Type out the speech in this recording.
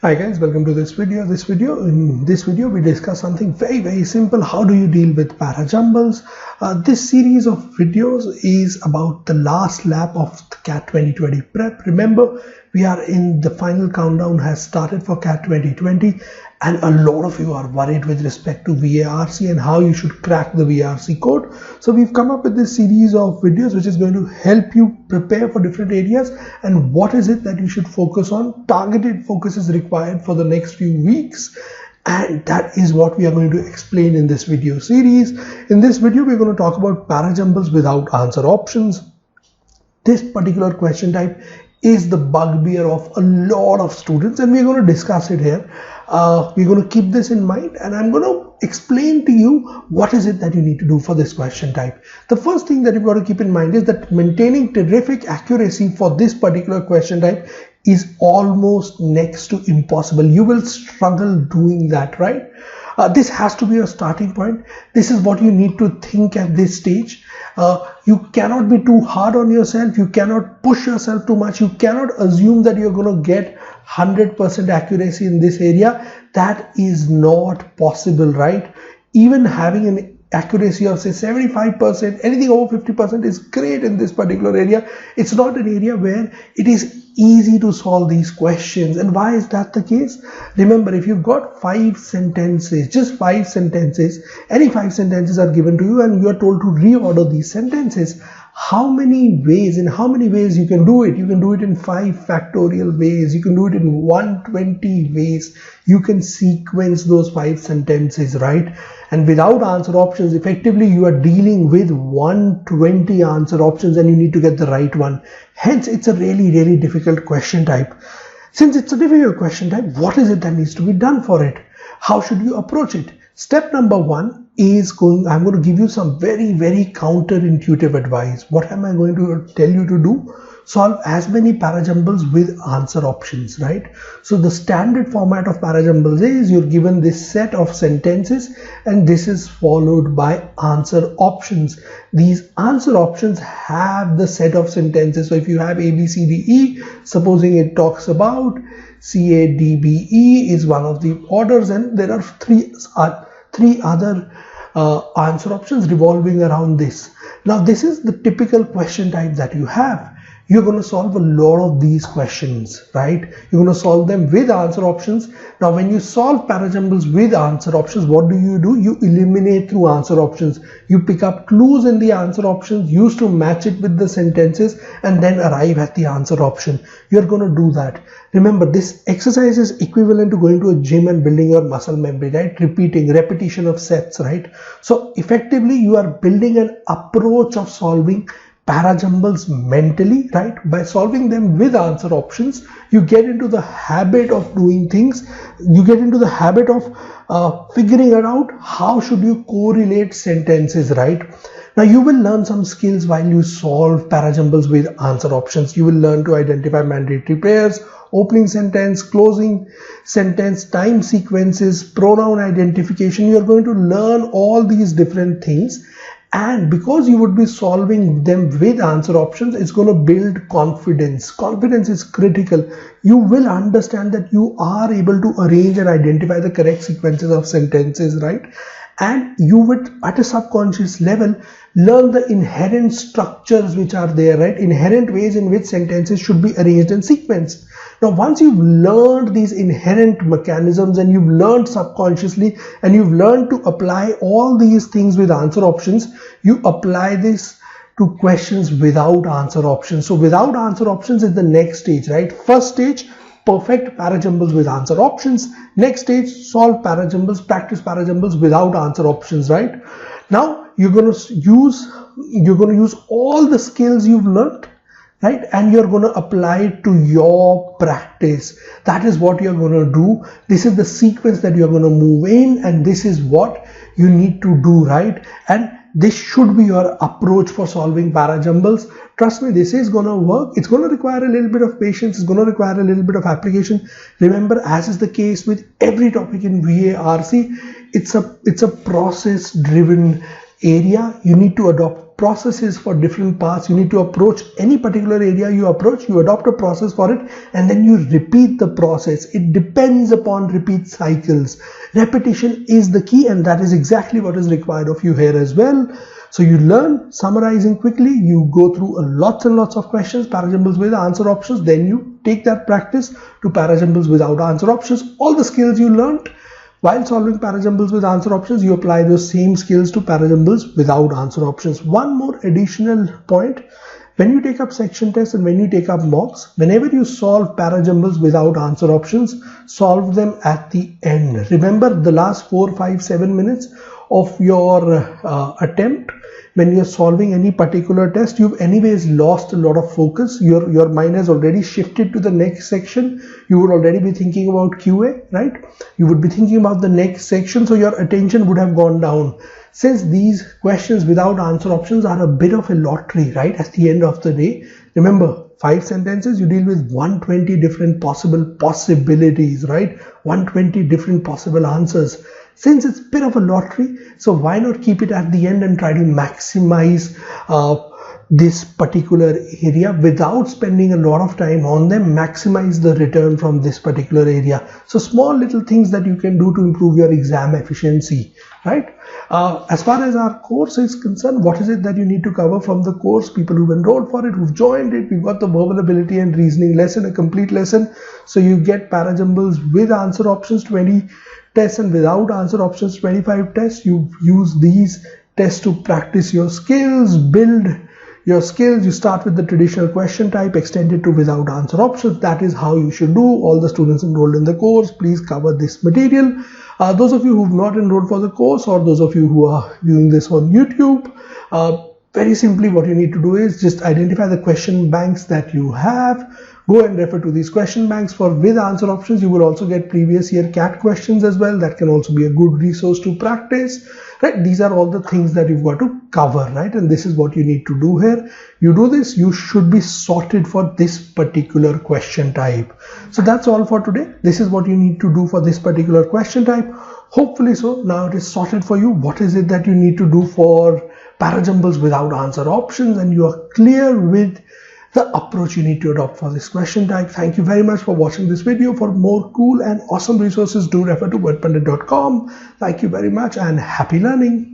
Hi guys, welcome to this video. In this video we discuss something very simple. How do you deal with para-jumbles? This series of videos is about the last lap of the CAT 2020 prep. Remember, we are in the final countdown has started for CAT 2020, and a lot of you are worried with respect to VARC and how you should crack the VARC code. So we've come up with this series of videos which is going to help you prepare for different areas and what is it that you should focus on. Targeted focus is required for the next few weeks, and that is what we are going to explain in this video series. In this video we're going to talk about para-jumbles without answer options. This particular question type is the bugbear of a lot of students, and we're going to discuss it here. We're going to keep this in mind, and I'm going to explain to you what is it that you need to do for this question type. The first thing that you've got to keep in mind is that maintaining terrific accuracy for this particular question type is almost next to impossible. You will struggle doing that, right? This has to be a starting point. This is what you need to think at this stage. You cannot be too hard on yourself. You cannot push yourself too much. You cannot assume that you're going to get 100% accuracy in this area. That is not possible, right? Even having an accuracy of say 75%, anything over 50% is great in this particular area. It's not an area where it is easy to solve these questions. And why is that the case? Remember, if you've got 5 sentences, just 5 sentences, any 5 sentences are given to you and you are told to reorder these sentences, how many ways you can do it? You can do it in 5 factorial ways. You can do it in 120 ways. You can sequence those 5 sentences, right? And without answer options, effectively you are dealing with 120 answer options and you need to get the right one. Hence, it's a really difficult question type. Since it's a difficult question type, what is it that needs to be done for it? How should you approach it? Step number 1 is I'm going to give you some very counterintuitive advice. What am I going to tell you to do? Solve as many para-jumbles with answer options, right? So the standard format of para-jumbles is you're given this set of sentences and this is followed by answer options. These answer options have the set of sentences. So if you have A, B, C, D, E, supposing it talks about C, A, D, B, E is one of the orders, and there are three other answer options revolving around this. Now this is the typical question type that you have. You're going to solve a lot of these questions, right? You're going to solve them with answer options. Now when you solve para-jumbles with answer options, what do? You eliminate through answer options. You pick up clues in the answer options, used to match it with the sentences, and then arrive at the answer option. You're going to do that. Remember, this exercise is equivalent to going to a gym and building your muscle memory, right? Repetition of sets, right? So effectively you are building an approach of solving para-jumbles mentally, right? By solving them with answer options, you get into the habit of doing things. You get into the habit of figuring out how should you correlate sentences, right? Now you will learn some skills while you solve para-jumbles with answer options. You will learn to identify mandatory pairs, opening sentence, closing sentence, time sequences, pronoun identification. You are going to learn all these different things. And because you would be solving them with answer options, it's going to build confidence. Confidence is critical. You will understand that you are able to arrange and identify the correct sequences of sentences, right? And you would, at a subconscious level, learn the inherent structures which are there, right? Inherent ways in which sentences should be arranged and sequenced. Now, once you've learned these inherent mechanisms and you've learned subconsciously and you've learned to apply all these things with answer options, you apply this to questions without answer options. So without answer options is the next stage, right? First stage, perfect para-jumbles with answer options. Next stage, solve para-jumbles, practice para-jumbles without answer options, right? Now you're going to use all the skills you've learned, right? And you're going to apply it to your practice. That is what you're going to do. This is the sequence that you're going to move in, and this is what you need to do, right? And this should be your approach for solving para-jumbles. Trust me, this is going to work. It's going to require a little bit of patience. It's going to require a little bit of application. Remember, as is the case with every topic in VARC, it's a process-driven area. You need to adopt processes for different parts. You need to approach any particular area you approach, you adopt a process for it, and then you repeat the process. It depends upon repeat cycles. Repetition is the key, and that is exactly what is required of you here as well. So you learn summarizing quickly, you go through lots and lots of questions, para-jumbles with answer options, then you take that practice to para-jumbles without answer options. All the skills you learned while solving para-jumbles with answer options, you apply those same skills to para-jumbles without answer options. One more additional point: when you take up section tests and when you take up mocks, whenever you solve para-jumbles without answer options, solve them at the end. Remember, the last 4, 5, 7 minutes of your attempt, when you're solving any particular test, you've anyways lost a lot of focus. Your mind has already shifted to the next section. You would already be thinking about QA, right? You would be thinking about the next section, so your attention would have gone down. Since these questions without answer options are a bit of a lottery, right? At the end of the day, remember, 5 sentences, you deal with 120 different possibilities, right? 120 different possible answers. Since it's a bit of a lottery, so why not keep it at the end and try to maximize this particular area without spending a lot of time on them, maximize the return from this particular area. So small little things that you can do to improve your exam efficiency, right? As far as our course is concerned, what is it that you need to cover from the course? People who've enrolled for it, who've joined it, we've got the verbal ability and reasoning lesson, a complete lesson. So you get para-jumbles with answer options, 20 tests, and without answer options, 25 tests. You use these tests to practice your skills, build your skills. You start with the traditional question type, extend it to without answer options. That is how you should do. All the students enrolled in the course, please cover this material. Those of you who have not enrolled for the course, or those of you who are viewing this on YouTube, very simply what you need to do is just identify the question banks that you have. Go and refer to these question banks for with answer options. You will also get previous year CAT questions as well. That can also be a good resource to practice, right? These are all the things that you've got to cover, right? And this is what you need to do here. You do this, you should be sorted for this particular question type. So that's all for today. This is what you need to do for this particular question type. Hopefully so. Now it is sorted for you. What is it that you need to do for para-jumbles without answer options, and you are clear with the approach you need to adopt for this question type. Thank you very much for watching this video. For more cool and awesome resources, do refer to wordpundit.com. Thank you very much and happy learning.